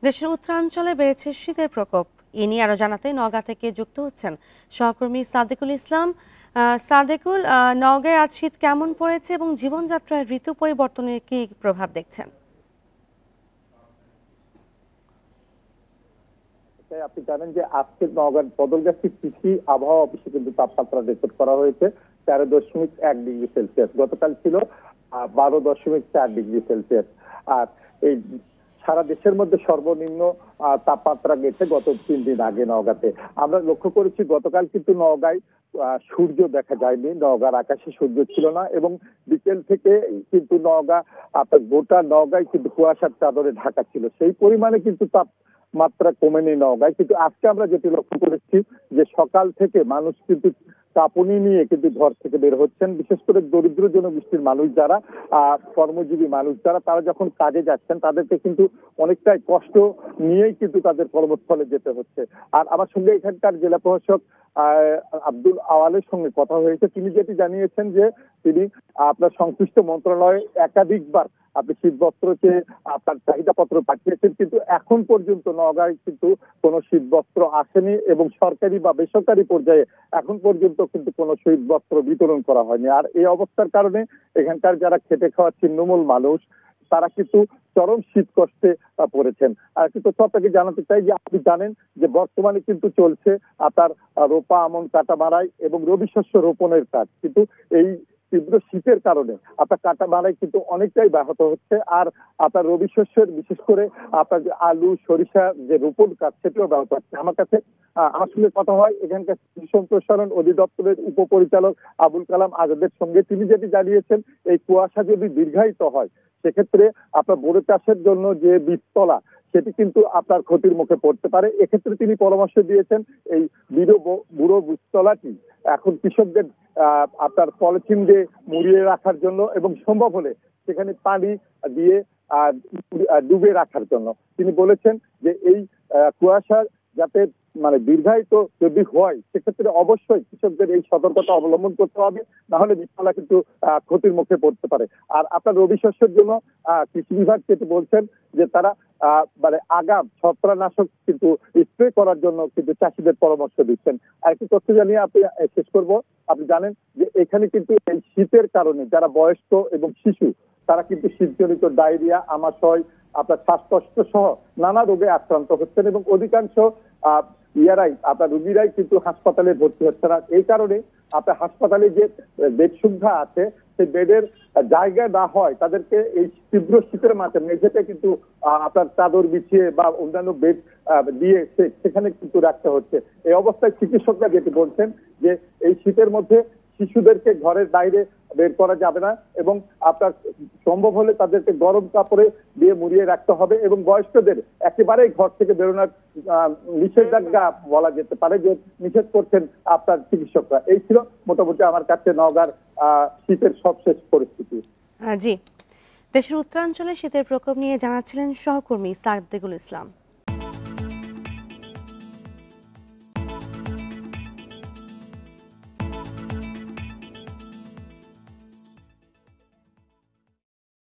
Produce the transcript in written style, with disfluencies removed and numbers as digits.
দেশের উত্তরাঞ্চলে বেড়েছে শীতের প্রকোপ। এ নিয়ে আরো জানাতে নওগাঁ থেকে যুক্ত হচ্ছেন সহকর্মী সাদেকুল ইসলাম। সাদেকুল, নওগাঁয় আজ শীত কেমন পড়েছে এবং জীবনযাত্রায় ঋতু পরিবর্তনের কি প্রভাব দেখছেন? আপনি জানেন যে আজকে নওগাঁর বদলগাছি কৃষি আবহাওয়া অফিসে কিন্তু তাপমাত্রা রেকর্ড করা হয়েছে 13.1 ডিগ্রি সেলসিয়াস। গতকাল ছিল 12.4 ডিগ্রি সেলসিয়াস। আর এই সারা দেশের মধ্যে সর্বনিম্ন তাপমাত্রা গেছে গত 3 দিন আগে নওগাঁতে। আমরা লক্ষ্য করেছি গতকাল কিন্তু নওগাঁয় সূর্য দেখা যায়নি, নওগাঁর আকাশে সূর্য ছিল না এবং বিকেল থেকে কিন্তু নওগাঁ আপনার গোটা নওগাঁয় কিন্তু কুয়াশার চাদরে ঢাকা ছিল। সেই পরিমাণে কিন্তু মাত্রা কমেনি নওগাঁয়। কিন্তু আজকে আমরা যেটি লক্ষ্য করেছি যে সকাল থেকে মানুষ কিন্তু কাঁপুনি নিয়ে কিন্তু ঘর থেকে বের হচ্ছেন, বিশেষ করে দরিদ্র জনগোষ্ঠীর মানুষ যারা কর্মজীবী মানুষ যারা তারা যখন কাজে যাচ্ছেন তাদেরকে কিন্তু অনেকটাই কষ্ট নিয়েই কিন্তু তাদের কর্মস্থলে যেতে হচ্ছে। আর আমার সঙ্গে এখানকার জেলা প্রশাসক আব্দুল আওয়ালের সঙ্গে কথা হয়েছে। তিনি যেটি জানিয়েছেন যে তিনি আপনার সংশ্লিষ্ট মন্ত্রণালয়ে একাধিকবার আপনি শীতবস্ত্রকে আপনার চাহিদাপত্র পাঠিয়েছেন, কিন্তু এখন পর্যন্ত নওগাঁয় কিন্তু কোনো শীতবস্ত্র আসেনি এবং সরকারি বা বেসরকারি পর্যায়ে এখন পর্যন্ত কিন্তু কোনো শীতবস্ত্র বিতরণ করা হয়নি। আর এই অবস্থার কারণে এখানকার যারা খেটে খাওয়া ছিন্নমূল মানুষ তারা কিন্তু চরম শীত কষ্টে পড়েছেন। আর কিন্তু আপনাকে জানাতে চাই যে আপনি জানেন যে বর্তমানে কিন্তু চলছে আপনার রোপা আমন কাটা মারাই এবং রবি শস্য রোপণের কাজ, কিন্তু এই তীব্র শীতের কারণে আপনার কাটা মারাই কিন্তু অনেকটাই ব্যাহত হচ্ছে। আর আপনার রবি শস্যের বিশেষ করে আপনার যে আলু সরিষা যে রোপণ কাজ সেটিও ব্যাহত হচ্ছে। আমার কাছে আমার সঙ্গে কথা হয় এখানকার কৃষি সম্প্রসারণ অধিদপ্তরের উপপরিচালক আবুল কালাম আজাদের সঙ্গে। তিনি যেটি জানিয়েছেন এই কুয়াশা যদি দীর্ঘায়িত হয় সেক্ষেত্রে আপনার বোরো চাষের জন্য যে বীজতলা সেটি কিন্তু আপনার ক্ষতির মুখে পড়তে পারে। এক্ষেত্রে তিনি পরামর্শ দিয়েছেন এই বুড়ো বীজতলাটি এখন কৃষকদের আপনার পলিথিন দিয়ে মুড়িয়ে রাখার জন্য এবং সম্ভব হলে সেখানে পানি দিয়ে ডুবে রাখার জন্য। তিনি বলেছেন যে এই কুয়াশা যাতে মানে দীর্ঘায়িত যদি হয় সেক্ষেত্রে অবশ্যই কৃষকদের এই সতর্কতা অবলম্বন করতে হবে, না হলে বীজতলা কিন্তু ক্ষতির মুখে পড়তে পারে। আর আপনার রবি শস্যের জন্য কৃষি বিভাগ যেটি বলছেন যে তারা মানে আগাম ছত্রাকনাশক কিন্তু স্প্রে করার জন্য কিন্তু চাষিদের পরামর্শ দিচ্ছেন। আরেকটি তথ্য জানিয়ে আপনি শেষ করব। আপনি জানেন যে এখানে কিন্তু এই শীতের কারণে যারা বয়স্ক এবং শিশু তারা কিন্তু শীতজনিত ডায়রিয়া, আমাশয়, আপনার শ্বাসকষ্ট সহ নানা রোগে আক্রান্ত হচ্ছেন এবং অধিকাংশ আপনার রোগীরাই কিন্তু হাসপাতালে ভর্তি হচ্ছে না। এই কারণে আপনার হাসপাতালে যে বেড সংখ্যা আছে সেই বেডের জায়গা না হয় তাদেরকে এই তীব্র শীতের মাঝে মেঝেতে কিন্তু আপনার চাদর বিছিয়ে বা অন্যান্য বেড দিয়ে সেখানে কিন্তু রাখতে হচ্ছে। এই অবস্থায় চিকিৎসকরা যেটি বলছেন যে এই শীতের মধ্যে শিশুদেরকে ঘরের বাইরে বের করা যাবে না এবং আপনার সম্ভব হলে তাদেরকে গরম কাপড়ে দিয়ে মুড়িয়ে রাখতে হবে এবং বয়স্কদের একেবারেই ঘর থেকে বেরোনোর নিষেধাজ্ঞা বলা যেতে পারে, যে নিষেধ করছেন আপনার চিকিৎসকরা। এই ছিল মোটামুটি আমার কাছে নওগাঁর শীতের সবশেষ পরিস্থিতি। জি, দেশের উত্তরাঞ্চলে শীতের প্রকোপ নিয়ে জানাচ্ছিলেন সহকর্মী সাদেকুল ইসলাম।